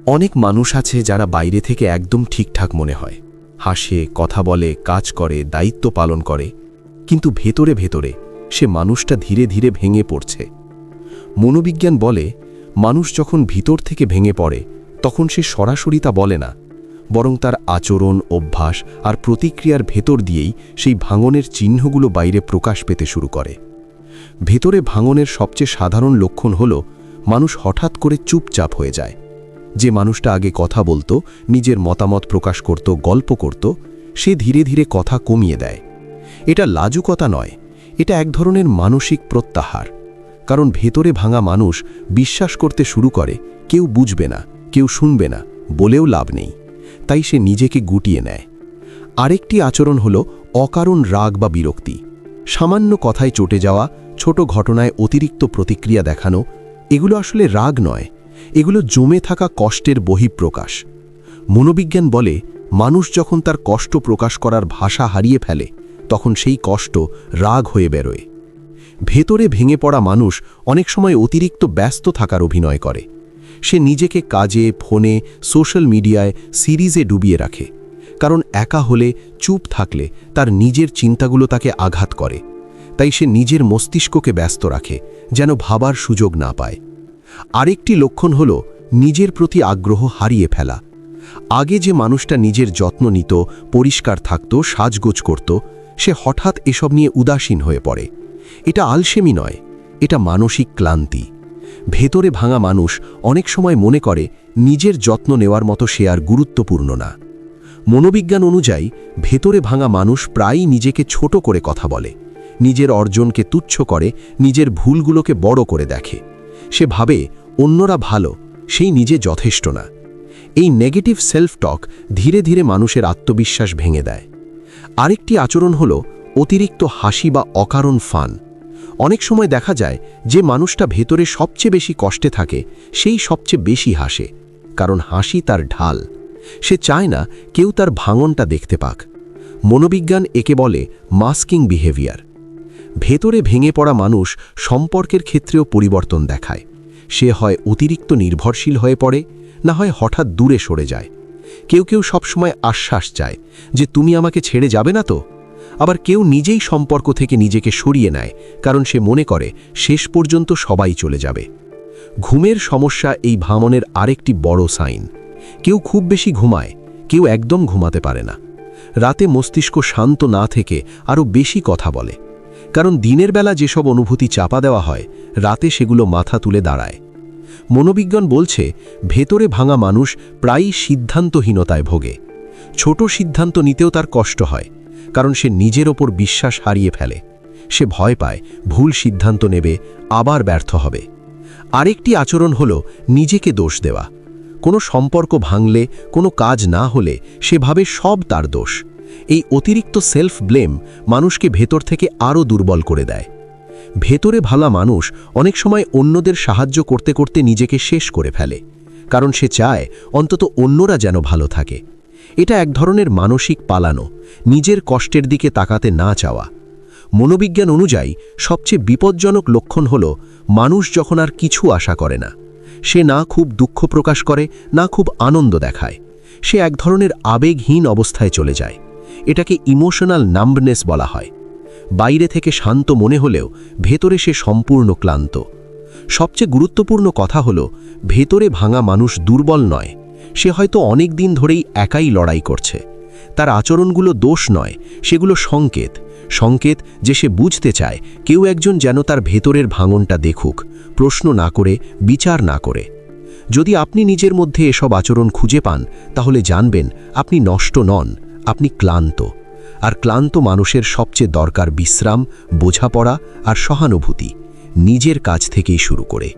অনেক মানুষ আছে যারা বাইরে থেকে একদম ঠিকঠাক মনে হয়, হাসে, কথা বলে, কাজ করে, দায়িত্ব পালন করে, কিন্তু ভেতরে ভেতরে সে মানুষটা ধীরে ধীরে ভেঙে পড়ছে। মনোবিজ্ঞান বলে, মানুষ যখন ভিতর থেকে ভেঙে পড়ে তখন সে সরাসরি তা বলে না, বরং তার আচরণ, অভ্যাস আর প্রতিক্রিয়ার ভেতর দিয়েই সেই ভাঙনের চিহ্নগুলো বাইরে প্রকাশ পেতে শুরু করে। ভেতরে ভাঙনের সবচেয়ে সাধারণ লক্ষণ হল মানুষ হঠাৎ করে চুপচাপ হয়ে যায়। যে মানুষটা আগে কথা বলতো, নিজের মতামত প্রকাশ করত, গল্প করত, সে ধীরে ধীরে কথা কমিয়ে দেয়। এটা লাজুকতা নয়, এটা এক ধরনের মানসিক প্রত্যাহার। কারণ ভেতরে ভাঙা মানুষ বিশ্বাস করতে শুরু করে কেউ বুঝবে না, কেউ শুনবে না, বলেও লাভ নেই। তাই সে নিজেকে গুটিয়ে নেয়। আরেকটি আচরণ হল অকারণ রাগ বা বিরক্তি। সামান্য কথায় চটে যাওয়া, ছোট ঘটনায় অতিরিক্ত প্রতিক্রিয়া দেখানো, এগুলো আসলে রাগ নয়, এগুলো জমে থাকা কষ্টের বহিঃপ্রকাশ। মনোবিজ্ঞান বলে, মানুষ যখন তার কষ্ট প্রকাশ করার ভাষা হারিয়ে ফেলে তখন সেই কষ্ট রাগ হয়ে বেরোয়। ভেতরে ভেঙে পড়া মানুষ অনেক সময় অতিরিক্ত ব্যস্ত থাকার অভিনয় করে। সে নিজেকে কাজে, ফোনে, সোশ্যাল মিডিয়ায়, সিরিজে ডুবিয়ে রাখে। কারণ একা হলে, চুপ থাকলে তার নিজের চিন্তাগুলো তাকে আঘাত করে। তাই সে নিজের মস্তিষ্ককে ব্যস্ত রাখে, যেন ভাবার সুযোগ না পায়। আরেকটি লক্ষণ হল নিজের প্রতি আগ্রহ হারিয়ে ফেলা। আগে যে মানুষটা নিজের যত্ন নিত, পরিষ্কার থাকত, সাজগোজ করত, সে হঠাৎ এসব নিয়ে উদাসীন হয়ে পড়ে। এটা আলসেমি নয়, এটা মানসিক ক্লান্তি। ভেতরে ভাঙা মানুষ অনেক সময় মনে করে নিজের যত্ন নেওয়ার মতো সে আর গুরুত্বপূর্ণ না। মনোবিজ্ঞান অনুযায়ী ভেতরে ভাঙা মানুষ প্রায়ই নিজেকে ছোট করে কথা বলে, নিজের অর্জনকে তুচ্ছ করে, নিজের ভুলগুলোকে বড় করে দেখে। সে ভাবে অন্যরা ভালো, সেই নিজে যথেষ্ট না। এই নেগেটিভ সেলফ টক ধীরে ধীরে মানুষের আত্মবিশ্বাস ভেঙে দেয়। আরেকটি আচরণ হল অতিরিক্ত হাসি বা অকারণ ফান। অনেক সময় দেখা যায় যে মানুষটা ভেতরে সবচেয়ে বেশি কষ্টে থাকে সেই সবচেয়ে বেশি হাসে, কারণ হাসি তার ঢাল। সে চায় না কেউ তার ভাঙনটা দেখতে পাক। মনোবিজ্ঞান একে বলে মাস্কিং বিহেভিয়ার। ভেতরে ভেঙে পড়া মানুষ সম্পর্কের ক্ষেত্রেও পরিবর্তন দেখায়। সে হয় অতিরিক্ত নির্ভরশীল হয়ে পড়ে, না হয় হঠাৎ দূরে সরে যায়। কেউ কেউ সবসময় আশ্বাস চায় যে তুমি আমাকে ছেড়ে যাবে না তো। আবার কেউ নিজেই সম্পর্ক থেকে নিজেকে সরিয়ে নেয়, কারণ সে মনে করে শেষ পর্যন্ত সবাই চলে যাবে। ঘুমের সমস্যা এই ভাঙনের আরেকটি বড় সাইন। কেউ খুব বেশি ঘুমায়, কেউ একদম ঘুমাতে পারে না। রাতে মস্তিষ্ক শান্ত না থেকে আরও বেশি কথা বলে, কারণ দিনের বেলা যেসব অনুভূতি চাপা দেওয়া হয় রাতে সেগুলো মাথা তুলে দাঁড়ায়। মনোবিজ্ঞান বলছে ভেতরে ভাঙা মানুষ প্রায়ই সিদ্ধান্তহীনতায় ভোগে। ছোট সিদ্ধান্ত নিতেও তার কষ্ট হয়, কারণ সে নিজের ওপর বিশ্বাস হারিয়ে ফেলে। সে ভয় পায় ভুল সিদ্ধান্ত নেবে, আবার ব্যর্থ হবে। আরেকটি আচরণ হল নিজেকে দোষ দেওয়া। কোনো সম্পর্ক ভাঙলে, কোনো কাজ না হলে সে ভাবে সব তার দোষ। এই অতিরিক্ত সেলফ ব্লেম মানুষকে ভেতর থেকে আরও দুর্বল করে দেয়। ভেতরে ভালা মানুষ অনেক সময় অন্যদের সাহায্য করতে করতে নিজেকে শেষ করে ফেলে, কারণ সে চায় অন্তত অন্যরা যেন ভালো থাকে। এটা এক ধরনের মানসিক পালানো, নিজের কষ্টের দিকে তাকাতে না চাওয়া। মনোবিজ্ঞান অনুযায়ী সবচেয়ে বিপজ্জনক লক্ষণ হল মানুষ যখন আর কিছু আশা করে না। সে না খুব দুঃখ প্রকাশ করে, না খুব আনন্দ দেখায়। সে এক ধরনের আবেগহীন অবস্থায় চলে যায়। এটাকে ইমোশনাল নাম্বনেস বলা হয়। বাইরে থেকে শান্ত মনে হলেও ভেতরে সে সম্পূর্ণ ক্লান্ত। সবচেয়ে গুরুত্বপূর্ণ কথা হল ভেতরে ভাঙা মানুষ দুর্বল নয়। সে হয়তো অনেক দিন ধরেই একাই লড়াই করছে। তার আচরণগুলো দোষ নয়, সেগুলো সংকেত। সংকেত যে সে বুঝতে চায় কেউ একজন যেন তার ভেতরের ভাঙনটা দেখুক, প্রশ্ন না করে, বিচার না করে। যদি আপনি নিজের মধ্যে এসব আচরণ খুঁজে পান তাহলে জানবেন আপনি নষ্ট নন, আপনি ক্লান্ত। আর ক্লান্ত মানুষের সবচেয়ে দরকার বিশ্রাম, বোঝাপড়া আর সহানুভূতি, নিজের কাজ থেকেই শুরু করে।